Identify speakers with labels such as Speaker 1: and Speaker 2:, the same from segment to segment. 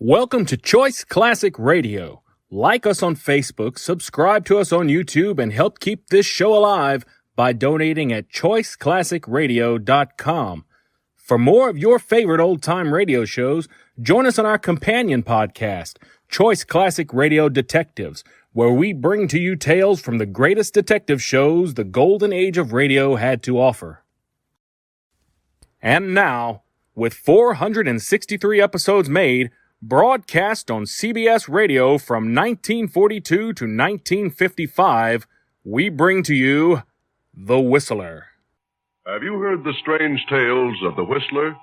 Speaker 1: Welcome to Choice Classic Radio. Like us on Facebook, subscribe to us on YouTube, and help keep this show alive by donating at choiceclassicradio.com. For more of your favorite old-time radio shows, join us on our companion podcast, Choice Classic Radio Detectives, where we bring to you tales from the greatest detective shows the golden age of radio had to offer. And now, with 463 episodes made, broadcast on CBS Radio from 1942 to 1955, we bring to you The Whistler.
Speaker 2: Have you heard the strange tales of the Whistler?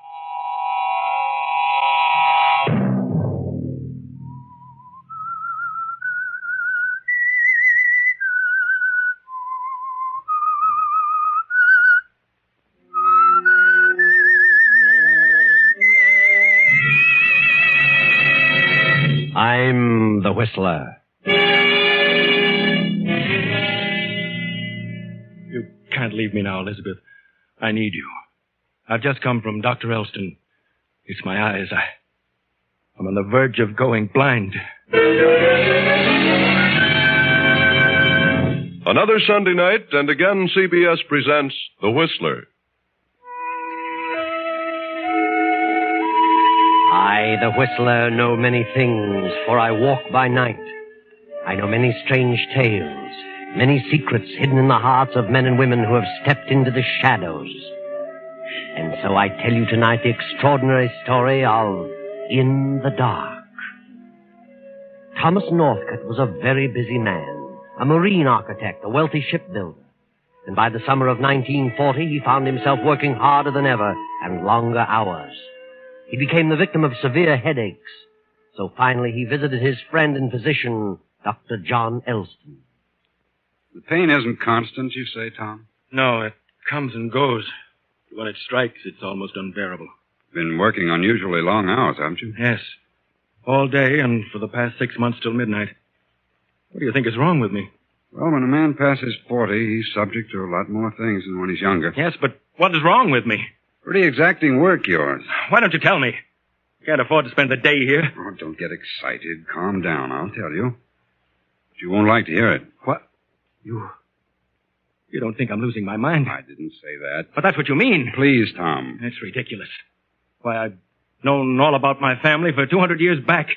Speaker 3: I'm the Whistler.
Speaker 4: You can't leave me now, Elizabeth. I need you. I've just come from Dr. Elston. It's my eyes. I'm on the verge of going blind.
Speaker 2: Another Sunday night, and again CBS presents The Whistler.
Speaker 3: I, the Whistler, know many things, for I walk by night. I know many strange tales, many secrets hidden in the hearts of men and women who have stepped into the shadows. And so I tell you tonight the extraordinary story of In the Dark. Thomas Northcote was a very busy man, a marine architect, a wealthy shipbuilder. And by the summer of 1940, he found himself working harder than ever and longer hours. He became the victim of severe headaches. So finally he visited his friend and physician, Dr. John Elston.
Speaker 5: The pain isn't constant, you say, Tom?
Speaker 4: No, it comes and goes. When it strikes, it's almost unbearable.
Speaker 5: Been working unusually long hours, haven't you?
Speaker 4: Yes. All day and for the past 6 months till midnight. What do you think is wrong with me?
Speaker 5: Well, when a man passes 40, he's subject to a lot more things than when he's younger.
Speaker 4: Yes, but what is wrong with me?
Speaker 5: Pretty exacting work, yours.
Speaker 4: Why don't you tell me? Can't afford to spend the day here.
Speaker 5: Oh, don't get excited. Calm down, I'll tell you. But you won't like to hear it.
Speaker 4: What? You don't think I'm losing my mind?
Speaker 5: I didn't say that.
Speaker 4: But that's what you mean.
Speaker 5: Please, Tom.
Speaker 4: That's ridiculous. Why, I've known all about my family for 200 years back.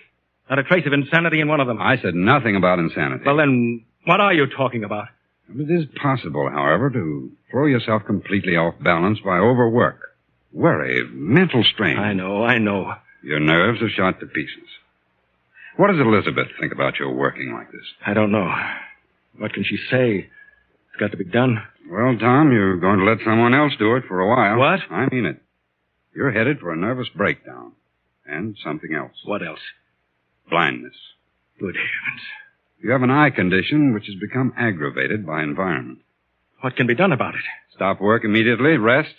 Speaker 4: Not a trace of insanity in one of them.
Speaker 5: I said nothing about insanity.
Speaker 4: Well, then, what are you talking about?
Speaker 5: It is possible, however, to throw yourself completely off balance by overwork. Worry, mental strain.
Speaker 4: I know.
Speaker 5: Your nerves are shot to pieces. What does Elizabeth think about your working like this?
Speaker 4: I don't know. What can she say? It's got to be done.
Speaker 5: Well, Tom, you're going to let someone else do it for a while.
Speaker 4: What?
Speaker 5: I mean it. You're headed for a nervous breakdown. And something else.
Speaker 4: What else?
Speaker 5: Blindness.
Speaker 4: Good heavens.
Speaker 5: You have an eye condition which has become aggravated by environment.
Speaker 4: What can be done about it?
Speaker 5: Stop work immediately, rest,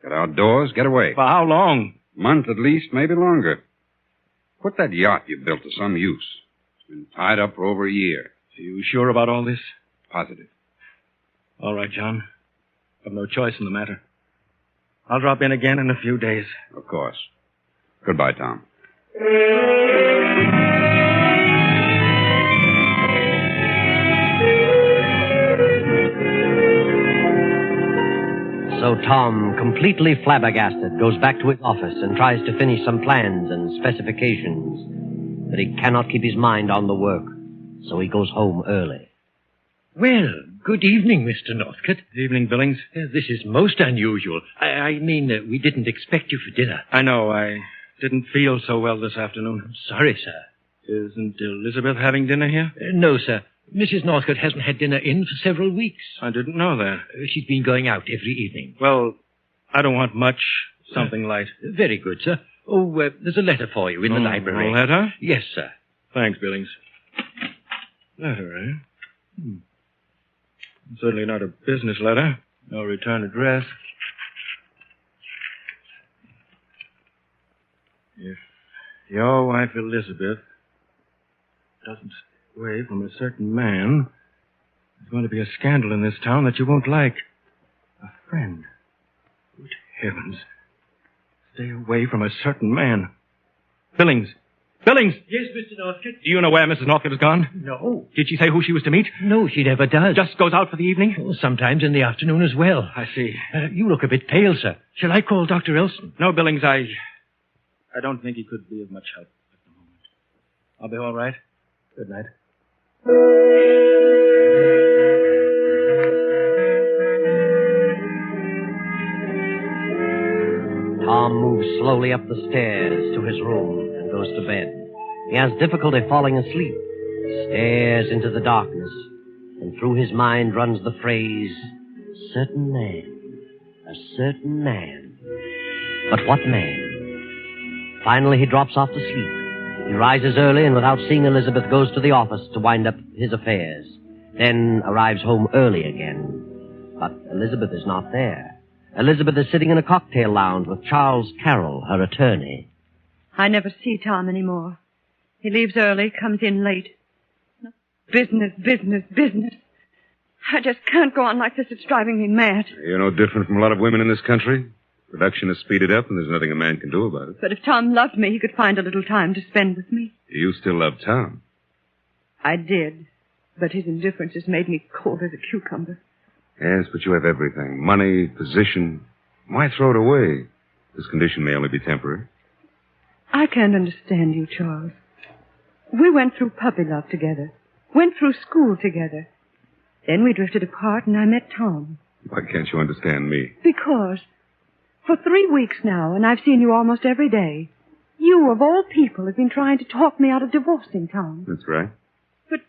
Speaker 5: get outdoors, get away.
Speaker 4: For how long?
Speaker 5: Month at least, maybe longer. Put that yacht you built to some use. It's been tied up for over a year.
Speaker 4: Are you sure about all this?
Speaker 5: Positive.
Speaker 4: All right, John. I've no choice in the matter. I'll drop in again in a few days.
Speaker 5: Of course. Goodbye, Tom.
Speaker 3: So Tom, completely flabbergasted, goes back to his office and tries to finish some plans and specifications. But he cannot keep his mind on the work, so he goes home early.
Speaker 6: Well, good evening, Mr. Northcote.
Speaker 4: Evening, Billings.
Speaker 6: This is most unusual. I mean, we didn't expect you for dinner.
Speaker 4: I know. I didn't feel so well this afternoon.
Speaker 6: I'm sorry, sir.
Speaker 4: Isn't Elizabeth having dinner here?
Speaker 6: No, sir. Mrs. Northcote hasn't had dinner in for several weeks.
Speaker 4: I didn't know that.
Speaker 6: She's been going out every evening.
Speaker 4: Well, I don't want much. Something light.
Speaker 6: Very good, sir. Oh, there's a letter for you in the library.
Speaker 4: A letter?
Speaker 6: Yes, sir.
Speaker 4: Thanks, Billings. Letter, eh? Certainly not a business letter. No return address. If your wife Elizabeth doesn't stay away from a certain man, there's going to be a scandal in this town that you won't like. A friend. Good heavens. Stay away from a certain man. Billings. Billings!
Speaker 6: Yes, Mr. Northcote?
Speaker 4: Do you know where Mrs. Northcote has gone?
Speaker 6: No.
Speaker 4: Did she say who she was to meet?
Speaker 6: No, she never does.
Speaker 4: Just goes out for the evening?
Speaker 6: Oh, sometimes in the afternoon as well.
Speaker 4: I see.
Speaker 6: You look a bit pale, sir. Shall I call Dr. Elson?
Speaker 4: No, Billings, I don't think he could be of much help at the moment. I'll be all right. Good night.
Speaker 3: Tom moves slowly up the stairs to his room and goes to bed. He has difficulty falling asleep, stares into the darkness, and through his mind runs the phrase, certain man, a certain man. But what man? Finally, he drops off to sleep. He rises early and without seeing Elizabeth goes to the office to wind up his affairs. Then arrives home early again. But Elizabeth is not there. Elizabeth is sitting in a cocktail lounge with Charles Carroll, her attorney.
Speaker 7: I never see Tom anymore. He leaves early, comes in late. Business, business, business. I just can't go on like this. It's driving me mad.
Speaker 5: You're no different from a lot of women in this country. Production has speeded up, and there's nothing a man can do about it.
Speaker 7: But if Tom loved me, he could find a little time to spend with me.
Speaker 5: You still love Tom.
Speaker 7: I did. But his indifference has made me cold as a cucumber.
Speaker 5: Yes, but you have everything. Money, position. Why throw it away? This condition may only be temporary.
Speaker 7: I can't understand you, Charles. We went through puppy love together. Went through school together. Then we drifted apart and I met Tom.
Speaker 5: Why can't you understand me?
Speaker 7: Because for 3 weeks now, and I've seen you almost every day, you, of all people, have been trying to talk me out of divorcing Tom.
Speaker 5: That's right.
Speaker 7: But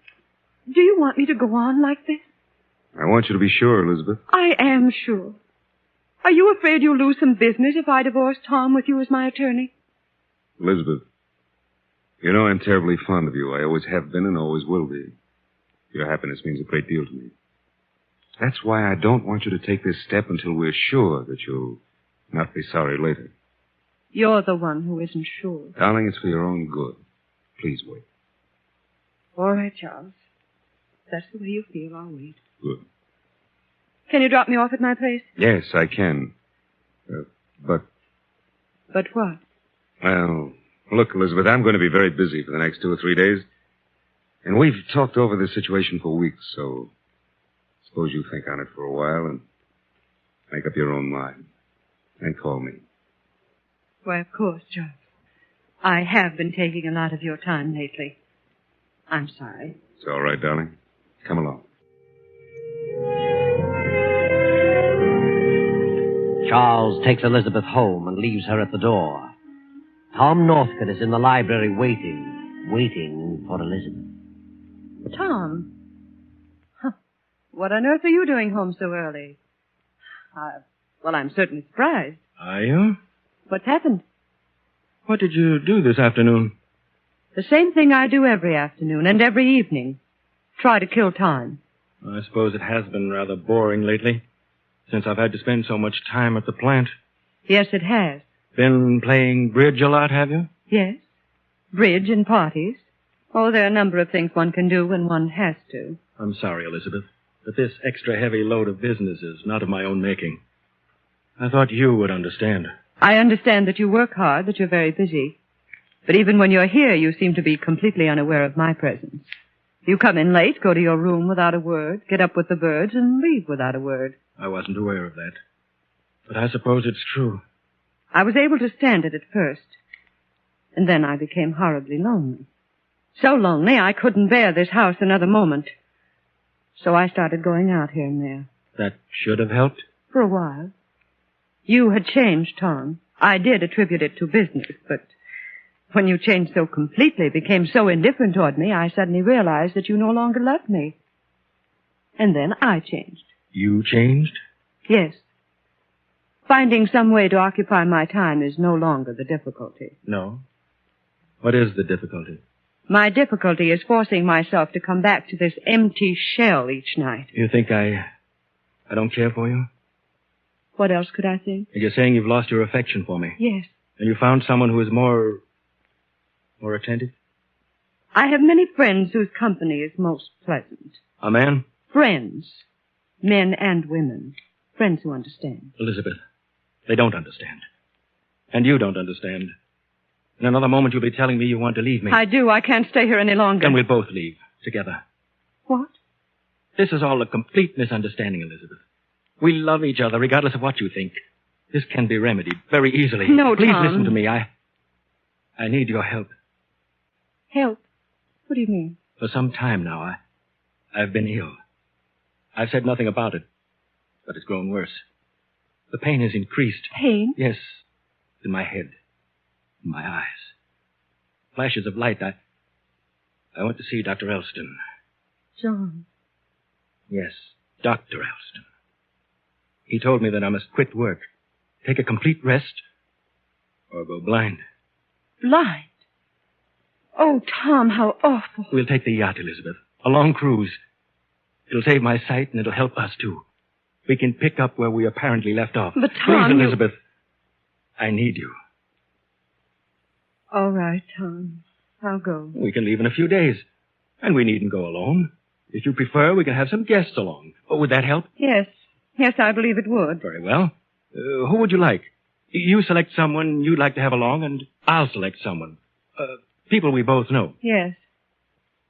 Speaker 7: do you want me to go on like this?
Speaker 5: I want you to be sure, Elizabeth.
Speaker 7: I am sure. Are you afraid you'll lose some business if I divorce Tom with you as my attorney?
Speaker 5: Elizabeth, you know I'm terribly fond of you. I always have been and always will be. Your happiness means a great deal to me. That's why I don't want you to take this step until we're sure that you'll not be sorry later.
Speaker 7: You're the one who isn't sure.
Speaker 5: Darling, it's for your own good. Please wait.
Speaker 7: All right, Charles. If that's the way you feel, I'll wait.
Speaker 5: Good.
Speaker 7: Can you drop me off at my place?
Speaker 5: Yes, I can. But,
Speaker 7: But what?
Speaker 5: well, look, Elizabeth, I'm going to be very busy for the next 2 or 3 days. And we've talked over this situation for weeks, so suppose you think on it for a while and make up your own mind. And call me.
Speaker 7: Why, of course, Charles. I have been taking a lot of your time lately. I'm sorry.
Speaker 5: It's all right, darling. Come along.
Speaker 3: Charles takes Elizabeth home and leaves her at the door. Tom Northcote is in the library waiting for Elizabeth.
Speaker 7: Tom? Huh. What on earth are you doing home so early? Well, I'm certainly surprised.
Speaker 4: Are you?
Speaker 7: What's happened?
Speaker 4: What did you do this afternoon?
Speaker 7: The same thing I do every afternoon and every evening. Try to kill time.
Speaker 4: I suppose it has been rather boring lately, since I've had to spend so much time at the plant.
Speaker 7: Yes, it has.
Speaker 4: Been playing bridge a lot, have you?
Speaker 7: Yes. Bridge and parties. Oh, there are a number of things one can do when one has to.
Speaker 4: I'm sorry, Elizabeth, but this extra heavy load of business is not of my own making. I thought you would understand.
Speaker 7: I understand that you work hard, that you're very busy. But even when you're here, you seem to be completely unaware of my presence. You come in late, go to your room without a word, get up with the birds, and leave without a word.
Speaker 4: I wasn't aware of that. But I suppose it's true.
Speaker 7: I was able to stand it at first. And then I became horribly lonely. So lonely I couldn't bear this house another moment. So I started going out here and there.
Speaker 4: That should have helped?
Speaker 7: For a while. You had changed, Tom. I did attribute it to business, but when you changed so completely, became so indifferent toward me, I suddenly realized that you no longer loved me. And then I changed.
Speaker 4: You changed?
Speaker 7: Yes. Finding some way to occupy my time is no longer the difficulty.
Speaker 4: No. What is the difficulty?
Speaker 7: My difficulty is forcing myself to come back to this empty shell each night.
Speaker 4: You think I don't care for you?
Speaker 7: What else could I think?
Speaker 4: You're saying you've lost your affection for me.
Speaker 7: Yes.
Speaker 4: And you found someone who is more attentive?
Speaker 7: I have many friends whose company is most pleasant.
Speaker 4: A man?
Speaker 7: Friends. Men and women. Friends who understand.
Speaker 4: Elizabeth, they don't understand. And you don't understand. In another moment, you'll be telling me you want to leave me.
Speaker 7: I do. I can't stay here any longer.
Speaker 4: Then we'll both leave together.
Speaker 7: What?
Speaker 4: This is all a complete misunderstanding, Elizabeth. We love each other, regardless of what you think. This can be remedied very easily.
Speaker 7: No,
Speaker 4: Please
Speaker 7: Tom.
Speaker 4: listen to me. I need your help.
Speaker 7: Help? What do you mean?
Speaker 4: For some time now, I've been ill. I've said nothing about it, but it's grown worse. The pain has increased.
Speaker 7: Pain?
Speaker 4: Yes, in my head, in my eyes. Flashes of light. I went to see Dr. Elston.
Speaker 7: John.
Speaker 4: Yes, Dr. Elston. He told me that I must quit work, take a complete rest, or go blind.
Speaker 7: Blind? Oh, Tom, how awful.
Speaker 4: We'll take the yacht, Elizabeth. A long cruise. It'll save my sight, and it'll help us, too. We can pick up where we apparently left off.
Speaker 7: But, Tom,
Speaker 4: Please, Elizabeth. I need you.
Speaker 7: All right, Tom. I'll go.
Speaker 4: We can leave in a few days. And we needn't go alone. If you prefer, we can have some guests along. Oh, would that help?
Speaker 7: Yes. Yes, I believe it would.
Speaker 4: Very well. Who would you like? You select someone you'd like to have along, and I'll select someone. People we both know.
Speaker 7: Yes.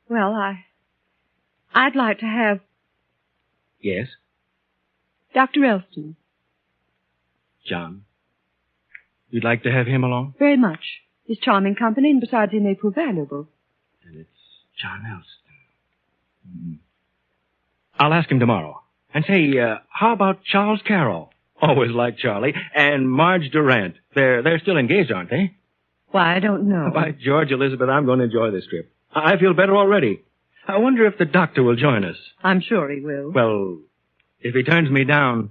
Speaker 7: Well, I'd like to have
Speaker 4: Yes?
Speaker 7: Dr. Elston.
Speaker 4: John. You'd like to have him along?
Speaker 7: Very much. He's charming company, and besides, he may prove valuable.
Speaker 4: Then it's John Elston. I'll ask him tomorrow. And say, how about Charles Carroll? Always liked Charlie. And Marge Durant. They're still engaged, aren't they?
Speaker 7: Why, I don't know.
Speaker 4: By George, Elizabeth, I'm going to enjoy this trip. I feel better already. I wonder if the doctor will join us.
Speaker 7: I'm sure he will.
Speaker 4: Well, if he turns me down,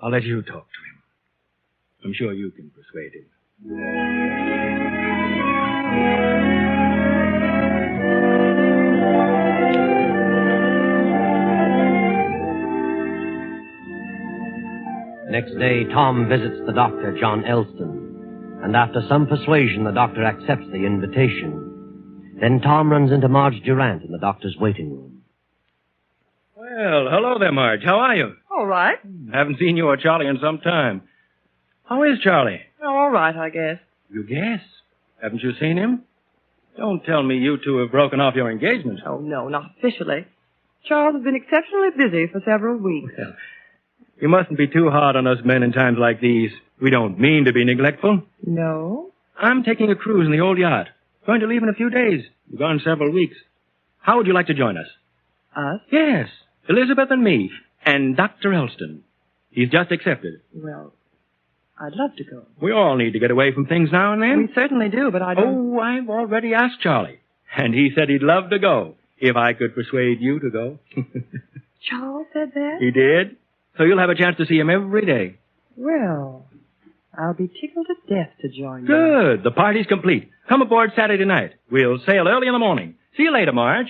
Speaker 4: I'll let you talk to him. I'm sure you can persuade him.
Speaker 3: Next day, Tom visits the doctor, John Elston, and after some persuasion, the doctor accepts the invitation. Then Tom runs into Marge Durant in the doctor's waiting room.
Speaker 4: Well, hello there, Marge. How are you?
Speaker 8: All right.
Speaker 4: Haven't seen you or Charlie in some time. How is Charlie?
Speaker 8: All right, I guess.
Speaker 4: You guess? Haven't you seen him? Don't tell me you two have broken off your engagement.
Speaker 8: Oh, no, not officially. Charles has been exceptionally busy for several weeks.
Speaker 4: Well, you mustn't be too hard on us men in times like these. We don't mean to be neglectful.
Speaker 8: No?
Speaker 4: I'm taking a cruise in the old yacht. Going to leave in a few days. We're gone several weeks. How would you like to join us?
Speaker 8: Us?
Speaker 4: Yes, Elizabeth and me, and Dr. Elston. He's just accepted.
Speaker 8: Well, I'd love to go.
Speaker 4: We all need to get away from things now and then.
Speaker 8: We certainly do, but I don't...
Speaker 4: Oh, I've already asked Charlie. And he said he'd love to go, if I could persuade you to go.
Speaker 8: Charles said that?
Speaker 4: He did. So you'll have a chance to see him every day.
Speaker 8: Well, I'll be tickled to death to join you.
Speaker 4: Good. The party's complete. Come aboard Saturday night. We'll sail early in the morning. See you later, Marge.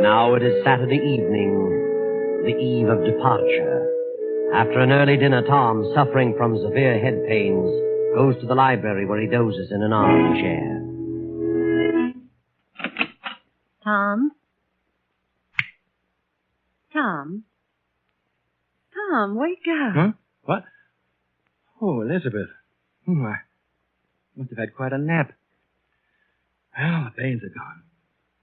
Speaker 3: Now it is Saturday evening, the eve of departure. After an early dinner, Tom, suffering from severe head pains, goes to the library where he dozes in an armchair.
Speaker 7: Tom? Tom? Tom, wake up.
Speaker 4: Huh? What? Oh, Elizabeth. I must have had quite a nap. Well, the pains are gone.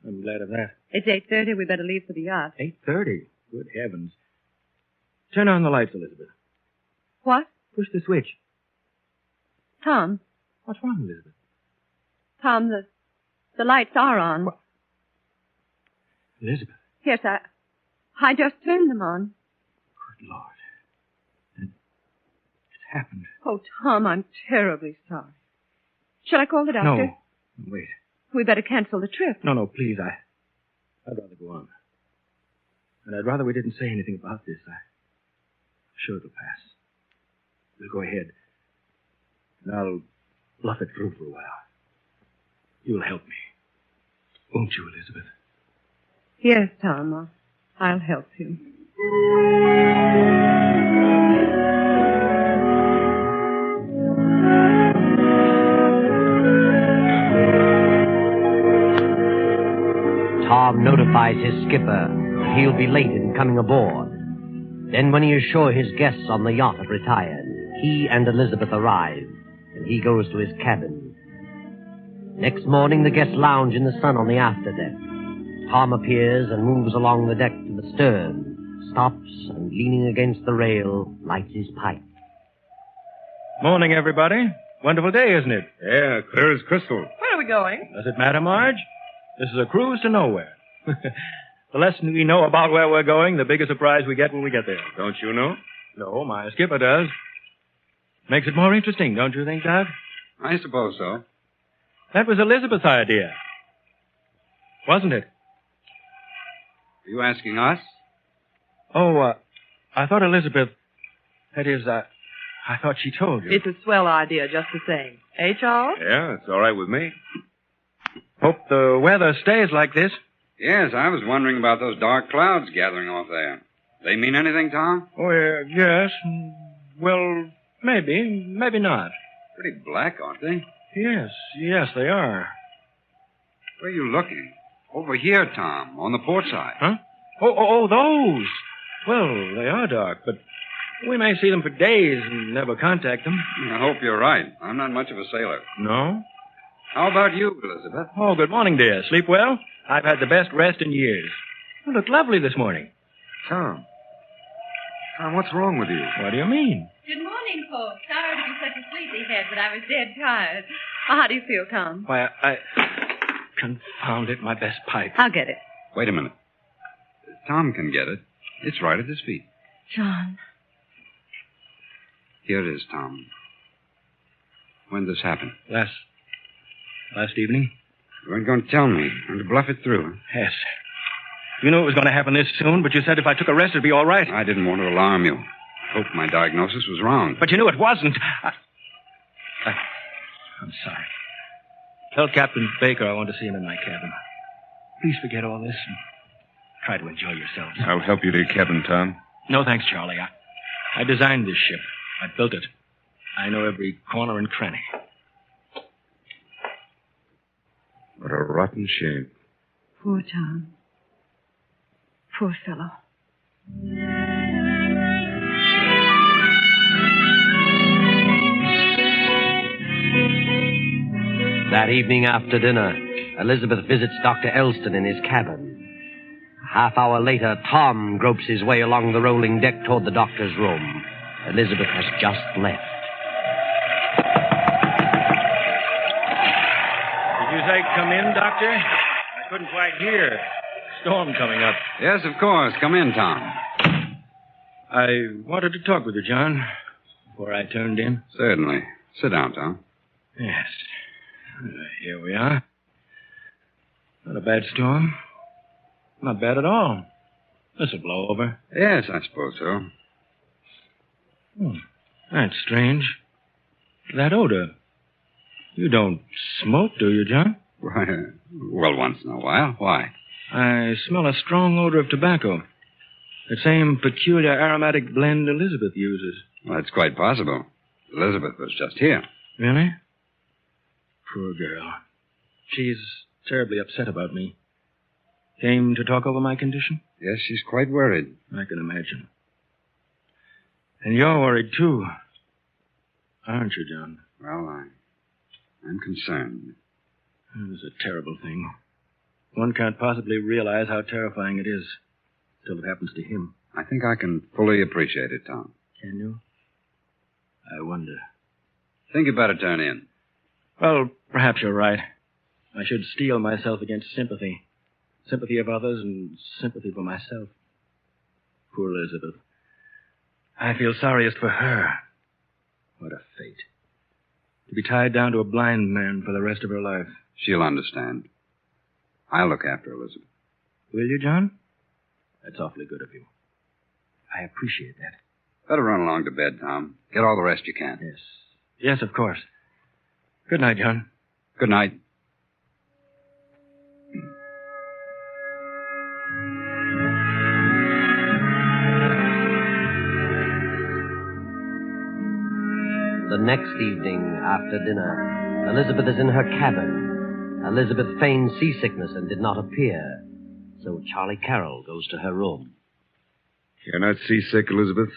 Speaker 4: I'm glad of that.
Speaker 7: It's 8:30. We better leave for the yacht.
Speaker 4: 8:30. Good heavens. Turn on the lights, Elizabeth.
Speaker 7: What?
Speaker 4: Push the switch.
Speaker 7: Tom?
Speaker 4: What's wrong, Elizabeth?
Speaker 7: Tom, the lights are on.
Speaker 4: What? Elizabeth.
Speaker 7: Yes, I just turned them on.
Speaker 4: Good Lord. It's happened.
Speaker 7: Oh, Tom, I'm terribly sorry. Shall I call the doctor?
Speaker 4: No. Wait.
Speaker 7: We better cancel the trip.
Speaker 4: No, please. I'd rather go on. And I'd rather we didn't say anything about this. I'm sure it'll pass. We'll go ahead. And I'll bluff it through for a while. You'll help me. Won't you, Elizabeth?
Speaker 7: Yes, Tom. I'll help you.
Speaker 3: Tom notifies notifies his skipper that he'll be late in coming aboard. Then when he is sure his guests on the yacht have retired, he and Elizabeth arrive, and he goes to his cabin. Next morning, the guests lounge in the sun on the afterdeck. Tom appears and moves along the deck to the stern, stops, and leaning against the rail, lights his pipe.
Speaker 4: Morning, everybody. Wonderful day, isn't it?
Speaker 5: Yeah, clear as crystal.
Speaker 8: Where are we going?
Speaker 4: Does it matter, Marge? This is a cruise to nowhere. The less we know about where we're going, the bigger surprise we get when we get there.
Speaker 5: Don't you know?
Speaker 4: No, my skipper does. Makes it more interesting, don't you think, Doug?
Speaker 5: I suppose so.
Speaker 4: That was Elizabeth's idea. Wasn't it?
Speaker 5: Are you asking us?
Speaker 4: Oh, I thought Elizabeth... That is, I thought she told you.
Speaker 8: It's a swell idea just the same. Eh, Charles?
Speaker 5: Yeah, it's all right with me.
Speaker 4: Hope the weather stays like this.
Speaker 9: Yes, I was wondering about those dark clouds gathering off there. They mean anything, Tom?
Speaker 4: Oh, yes. Well, maybe. Maybe not.
Speaker 9: Pretty black, aren't they?
Speaker 4: Yes, they are.
Speaker 9: Where are you looking? Over here, Tom, on the port side.
Speaker 4: Huh? Oh, those. Well, they are dark, but we may see them for days and never contact them.
Speaker 9: I hope you're right. I'm not much of a sailor.
Speaker 4: No?
Speaker 9: How about you, Elizabeth?
Speaker 4: Oh, good morning, dear. Sleep well? I've had the best rest in years. You look lovely this morning.
Speaker 5: Tom, what's wrong with you?
Speaker 4: What do you mean?
Speaker 10: Good morning, folks. Sorry to be such a sleepyhead, but I was dead tired. Well, how do you feel, Tom?
Speaker 4: Why, I... Confound it, my best pipe.
Speaker 8: I'll get it.
Speaker 9: Wait a minute. Tom can get it. It's right at his feet.
Speaker 10: John.
Speaker 9: Here it is, Tom. When did this happen?
Speaker 4: Last evening?
Speaker 9: You weren't going to tell me. I'm to bluff it through.
Speaker 4: Yes. You knew it was going to happen this soon, but you said if I took a rest, it'd be all right.
Speaker 9: I didn't want to alarm you. Hoped my diagnosis was wrong.
Speaker 4: But you knew it wasn't. I'm sorry. Tell Captain Baker I want to see him in my cabin. Please forget all this and try to enjoy yourselves.
Speaker 5: I'll help you to your cabin, Tom.
Speaker 4: No, thanks, Charlie. I designed this ship. I built it. I know every corner and cranny.
Speaker 5: What a rotten shame.
Speaker 7: Poor Tom. Poor fellow.
Speaker 3: That evening after dinner, Elizabeth visits Dr. Elston in his cabin. A half hour later, Tom gropes his way along the rolling deck toward the doctor's room. Elizabeth has just left.
Speaker 4: Did you say come in, Doctor? I couldn't quite hear. Storm coming up.
Speaker 9: Yes, of course. Come in, Tom.
Speaker 4: I wanted to talk with you, John, before I turned in.
Speaker 9: Certainly. Sit down, Tom.
Speaker 4: Yes. Here we are. Not a bad storm. Not bad at all. This'll blow over.
Speaker 9: Yes, I suppose so.
Speaker 4: That's strange. That odor. You don't smoke, do you, John?
Speaker 9: Why, well, once in a while. Why?
Speaker 4: I smell a strong odor of tobacco. The same peculiar aromatic blend Elizabeth uses.
Speaker 9: Well, it's quite possible. Elizabeth was just here.
Speaker 4: Really? Poor girl. She's terribly upset about me. Came to talk over my condition?
Speaker 9: Yes, she's quite worried.
Speaker 4: I can imagine. And you're worried, too. Aren't you, John?
Speaker 9: Well, I'm concerned.
Speaker 4: It was a terrible thing. One can't possibly realize how terrifying it is till it happens to him.
Speaker 9: I think I can fully appreciate it, Tom.
Speaker 4: Can you? I wonder.
Speaker 9: Think you better turn in.
Speaker 4: Well, perhaps you're right. I should steel myself against sympathy. Sympathy of others and sympathy for myself. Poor Elizabeth. I feel sorriest for her. What a fate. To be tied down to a blind man for the rest of her life.
Speaker 9: She'll understand. I'll look after Elizabeth.
Speaker 4: Will you, John? That's awfully good of you. I appreciate that.
Speaker 9: Better run along to bed, Tom. Get all the rest you can.
Speaker 4: Yes. Yes, of course. Good night, John.
Speaker 9: Good night.
Speaker 3: The next evening, after dinner, Elizabeth is in her cabin. Elizabeth feigned seasickness and did not appear. So Charlie Carroll goes to her room.
Speaker 5: You're not seasick, Elizabeth?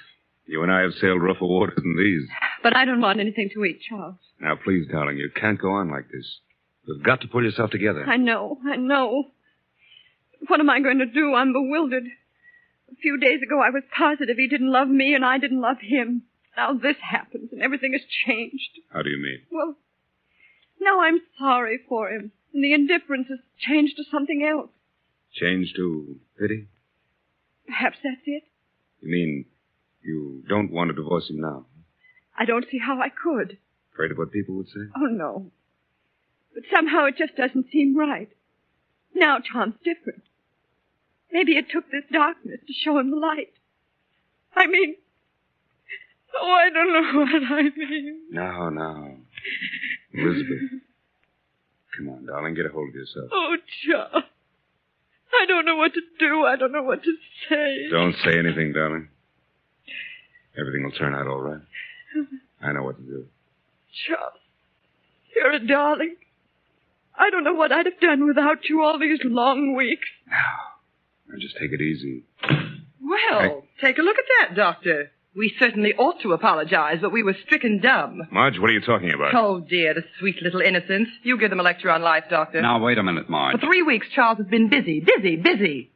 Speaker 5: You and I have sailed rougher waters than these.
Speaker 10: But I don't want anything to eat, Charles.
Speaker 5: Now, please, darling, you can't go on like this. You've got to pull yourself together.
Speaker 10: I know. What am I going to do? I'm bewildered. A few days ago, I was positive he didn't love me and I didn't love him. Now this happens and everything has changed.
Speaker 5: How do you mean?
Speaker 10: Well, now I'm sorry for him. And the indifference has changed to something else.
Speaker 5: Changed to pity?
Speaker 10: Perhaps that's it.
Speaker 5: You mean you don't want to divorce him now?
Speaker 10: I don't see how I could.
Speaker 5: Afraid of what people would say?
Speaker 10: Oh, no. But somehow it just doesn't seem right. Now Tom's different. Maybe it took this darkness to show him the light. I mean... Oh, I don't know what I mean.
Speaker 5: No. Elizabeth. Come on, darling, get a hold of yourself.
Speaker 10: Oh, Charles. I don't know what to do. I don't know what to say.
Speaker 5: Don't say anything, darling. Everything will turn out all right. I know what to do.
Speaker 10: Charles, you're a darling. I don't know what I'd have done without you all these long weeks.
Speaker 5: Now, just take it easy.
Speaker 8: Well, take a look at that, Doctor. We certainly ought to apologize, but we were stricken dumb.
Speaker 5: Marge, what are you talking about?
Speaker 8: Oh, dear, the sweet little innocents. You give them a lecture on life, Doctor.
Speaker 9: Now, wait a minute, Marge.
Speaker 8: For 3 weeks, Charles has been busy.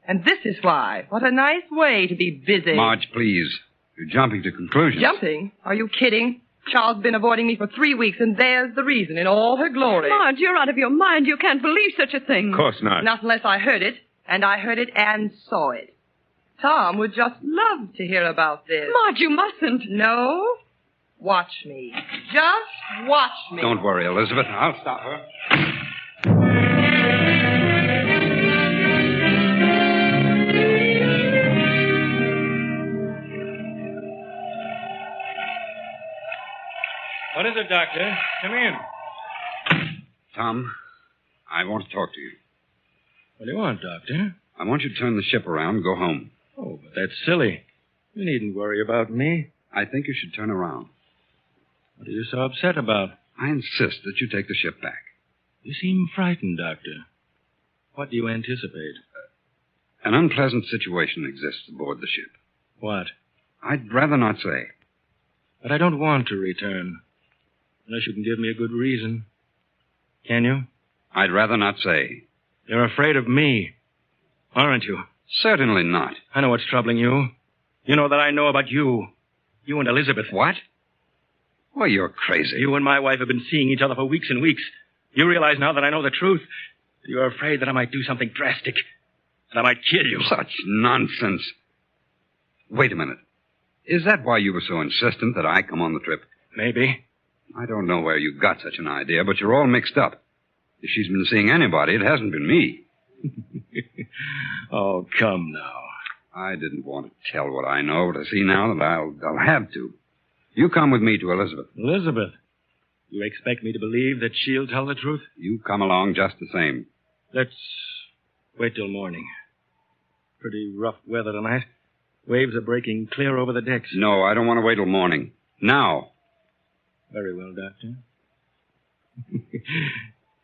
Speaker 8: And this is why. What a nice way to be busy.
Speaker 9: Marge, please. You're jumping to conclusions.
Speaker 8: Jumping? Are you kidding? Charles has been avoiding me for 3 weeks, and there's the reason in all her glory.
Speaker 10: Marge, you're out of your mind. You can't believe such a thing.
Speaker 5: Of course not.
Speaker 8: Not unless I heard it, and I heard it and saw it. Tom would just love to hear about this.
Speaker 10: Marge, you mustn't.
Speaker 8: No? Watch me. Just watch me.
Speaker 9: Don't worry, Elizabeth. I'll stop her.
Speaker 4: What is it, Doctor? Come in.
Speaker 9: Tom, I want to talk to you.
Speaker 4: What do you want, Doctor?
Speaker 9: I want you to turn the ship around and go home.
Speaker 4: Oh, but that's silly. You needn't worry about me.
Speaker 9: I think you should turn around.
Speaker 4: What are you so upset about?
Speaker 9: I insist that you take the ship back.
Speaker 4: You seem frightened, Doctor. What do you anticipate?
Speaker 9: An unpleasant situation exists aboard the ship.
Speaker 4: What?
Speaker 9: I'd rather not say.
Speaker 4: But I don't want to return. Unless you can give me a good reason. Can you?
Speaker 9: I'd rather not say.
Speaker 4: You're afraid of me, aren't you?
Speaker 9: Certainly not.
Speaker 4: I know what's troubling you. You know that I know about you. You and Elizabeth.
Speaker 9: What? Well, you're crazy.
Speaker 4: You and my wife have been seeing each other for weeks and weeks. You realize now that I know the truth. You're afraid that I might do something drastic. That I might kill you.
Speaker 9: Such nonsense. Wait a minute. Is that why you were so insistent that I come on the trip?
Speaker 4: Maybe.
Speaker 9: I don't know where you got such an idea, but you're all mixed up. If she's been seeing anybody, it hasn't been me.
Speaker 4: Oh, come now.
Speaker 9: I didn't want to tell what I know, but I see now that I'll have to. You come with me to Elizabeth.
Speaker 4: Elizabeth? You expect me to believe that she'll tell the truth?
Speaker 9: You come along just the same.
Speaker 4: Let's wait till morning. Pretty rough weather tonight. Waves are breaking clear over the decks.
Speaker 9: No, I don't want to wait till morning. Now.
Speaker 4: Very well, Doctor.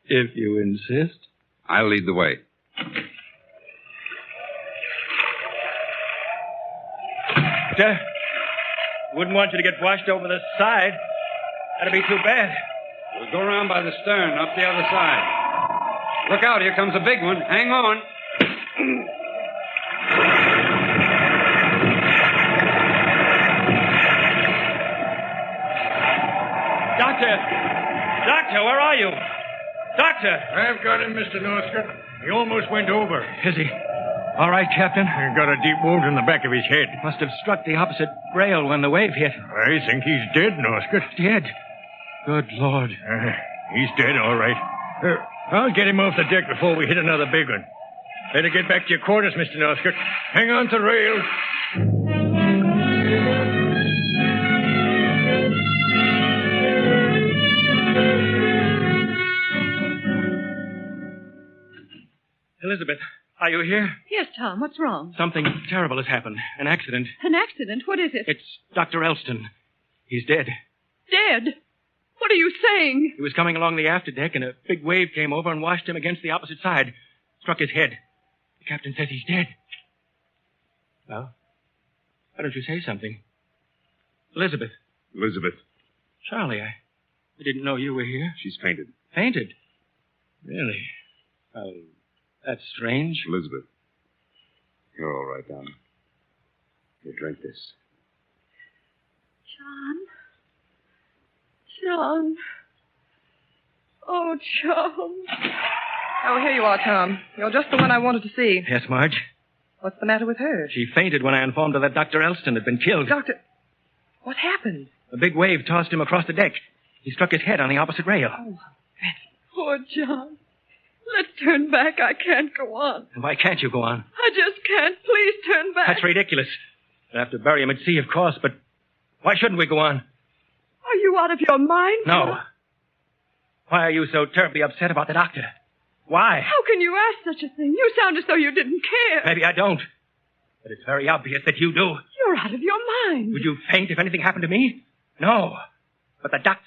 Speaker 4: If you insist.
Speaker 9: I'll lead the way.
Speaker 4: Doctor, wouldn't want you to get washed over the side. That'd be too bad.
Speaker 9: We'll go around by the stern, up the other side. Look out, here comes a big one. Hang on.
Speaker 4: Doctor, where are you? Doctor!
Speaker 11: I've got him, Mr. Northcott. He almost went over.
Speaker 4: Is he? All right, Captain?
Speaker 11: He got a deep wound in the back of his head.
Speaker 4: Must have struck the opposite rail when the wave hit.
Speaker 11: I think he's dead, Northcott.
Speaker 4: Dead? Good Lord.
Speaker 11: He's dead, all right. I'll get him off the deck before we hit another big one. Better get back to your quarters, Mr. Northcott. Hang on to rails.
Speaker 4: Elizabeth, are you here?
Speaker 10: Yes, Tom. What's wrong?
Speaker 4: Something terrible has happened. An accident.
Speaker 10: An accident? What is it?
Speaker 4: It's Dr. Elston. He's dead.
Speaker 10: Dead? What are you saying?
Speaker 4: He was coming along the afterdeck, and a big wave came over and washed him against the opposite side. Struck his head. He Captain says he's dead. Well, why don't you say something? Elizabeth.
Speaker 5: Elizabeth.
Speaker 4: Charlie, I didn't know you were here.
Speaker 5: She's fainted.
Speaker 4: Fainted? Really? Well, that's strange.
Speaker 5: Elizabeth. You're all right, darling. Here, drink this.
Speaker 10: John. Oh, John.
Speaker 8: Oh, here you are, Tom. You're just the one I wanted to see.
Speaker 4: Yes, Marge.
Speaker 8: What's the matter with her?
Speaker 4: She fainted when I informed her that Dr. Elston had been killed.
Speaker 8: Doctor, what happened?
Speaker 4: A big wave tossed him across the deck. He struck his head on the opposite rail.
Speaker 8: Oh,
Speaker 10: Poor John. Let's turn back. I can't go on.
Speaker 4: And why can't you go on?
Speaker 10: I just can't. Please turn back.
Speaker 4: That's ridiculous. We'll have to bury him at sea, of course, but why shouldn't we go on?
Speaker 10: Are you out of your mind?
Speaker 4: No.
Speaker 10: John?
Speaker 4: Why are you so terribly upset about the doctor? Why?
Speaker 10: How can you ask such a thing? You sound as though you didn't care.
Speaker 4: Maybe I don't. But it's very obvious that you do.
Speaker 10: You're out of your mind.
Speaker 4: Would you faint if anything happened to me? No. But the doctor,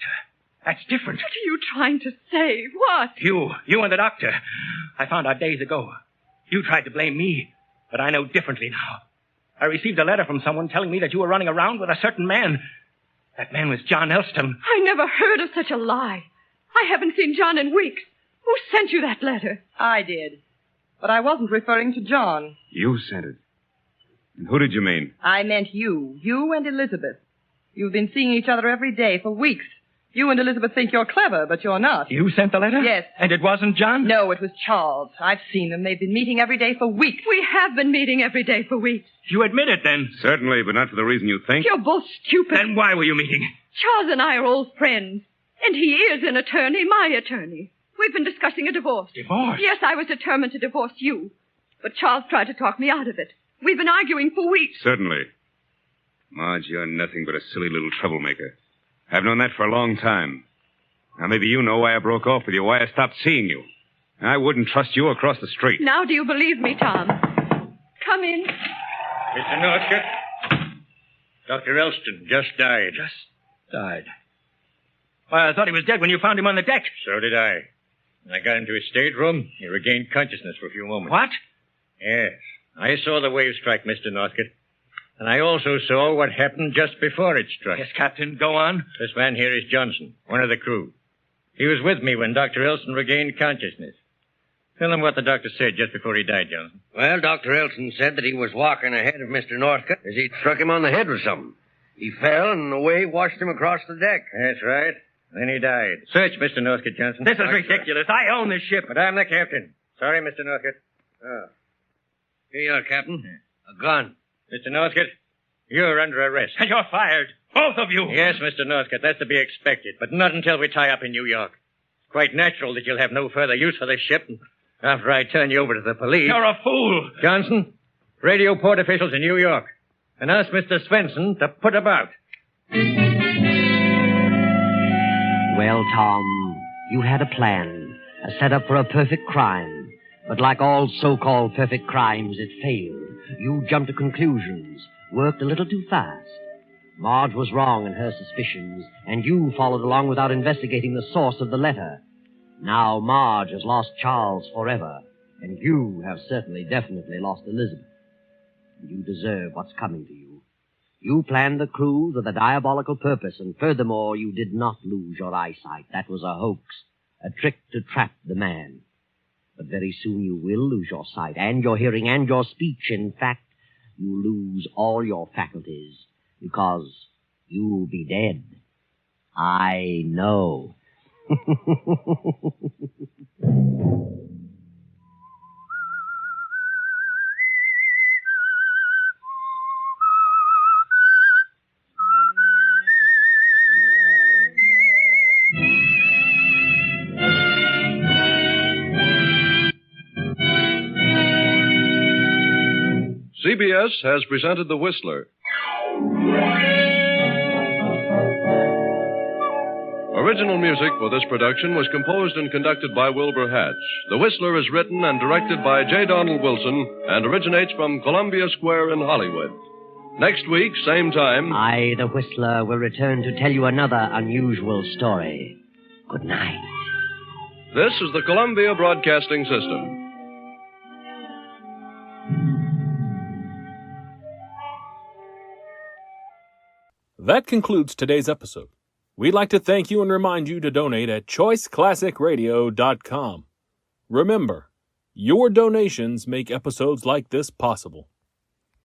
Speaker 4: that's different.
Speaker 10: What are you trying to say? What?
Speaker 4: You and the doctor. I found out days ago. You tried to blame me, but I know differently now. I received a letter from someone telling me that you were running around with a certain man. That man was John Elston.
Speaker 10: I never heard of such a lie. I haven't seen John in weeks. Who sent you that letter?
Speaker 8: I did. But I wasn't referring to John.
Speaker 5: You sent it. And who did you mean?
Speaker 8: I meant you. You and Elizabeth. You've been seeing each other every day for weeks. You and Elizabeth think you're clever, but you're not.
Speaker 4: You sent the letter?
Speaker 8: Yes.
Speaker 4: And it wasn't John?
Speaker 8: No, it was Charles. I've seen them. They've been meeting every day for weeks.
Speaker 10: We have been meeting every day for weeks.
Speaker 4: You admit it, then?
Speaker 5: Certainly, but not for the reason you think.
Speaker 10: You're both stupid.
Speaker 4: Then why were you meeting?
Speaker 10: Charles and I are old friends. And he is an attorney, my attorney. We've been discussing a divorce.
Speaker 4: Divorce?
Speaker 10: Yes, I was determined to divorce you. But Charles tried to talk me out of it. We've been arguing for weeks.
Speaker 5: Certainly. Marge, you're nothing but a silly little troublemaker. I've known that for a long time. Now, maybe you know why I broke off with you, why I stopped seeing you. I wouldn't trust you across the street.
Speaker 10: Now do you believe me, Tom? Come in.
Speaker 11: Mr. Northcott. Dr. Elston just died.
Speaker 4: Just died. Why, I thought he was dead when you found him on the deck.
Speaker 11: So did I. When I got into his stateroom, he regained consciousness for a few moments.
Speaker 4: What?
Speaker 11: Yes. I saw the wave strike, Mr. Northcott. And I also saw what happened just before it struck.
Speaker 4: Yes, Captain, go on.
Speaker 11: This man here is Johnson, one of the crew. He was with me when Dr. Elston regained consciousness. Tell him what the doctor said just before he died, Johnson.
Speaker 3: Well, Dr. Elston said that he was walking ahead of Mr. Northcott as he'd struck him on the head with something. He fell, and the wave washed him across the deck.
Speaker 11: That's right. Then he died. Search Mr. Northcott, Johnson.
Speaker 4: This is ridiculous. I own this ship.
Speaker 11: But I'm the captain. Sorry, Mr. Northcott.
Speaker 3: Oh. Here you are, Captain. A gun.
Speaker 11: Mr. Northcott, you're under arrest.
Speaker 4: And you're fired. Both of you.
Speaker 11: Yes, Mr. Northcott, that's to be expected, but not until we tie up in New York. It's quite natural that you'll have no further use for this ship after I turn you over to the police.
Speaker 4: You're a fool.
Speaker 11: Johnson, radio port officials in New York, and ask Mr. Svensson to put about.
Speaker 3: Well, Tom, you had a plan, a setup for a perfect crime. But like all so-called perfect crimes, it failed. You jumped to conclusions, worked a little too fast. Marge was wrong in her suspicions, and you followed along without investigating the source of the letter. Now Marge has lost Charles forever, and you have certainly, definitely lost Elizabeth. You deserve what's coming to you. You planned the cruise with a diabolical purpose, and furthermore, you did not lose your eyesight. That was a hoax, a trick to trap the man. But very soon you will lose your sight, and your hearing, and your speech. In fact, you lose all your faculties, because you'll be dead. I know.
Speaker 2: CBS has presented The Whistler. Original music for this production was composed and conducted by Wilbur Hatch. The Whistler is written and directed by J. Donald Wilson and originates from Columbia Square in Hollywood. Next week, same time...
Speaker 3: I, the Whistler, will return to tell you another unusual story. Good night.
Speaker 2: This is the Columbia Broadcasting System.
Speaker 1: That concludes today's episode. We'd like to thank you and remind you to donate at choiceclassicradio.com. Remember, your donations make episodes like this possible.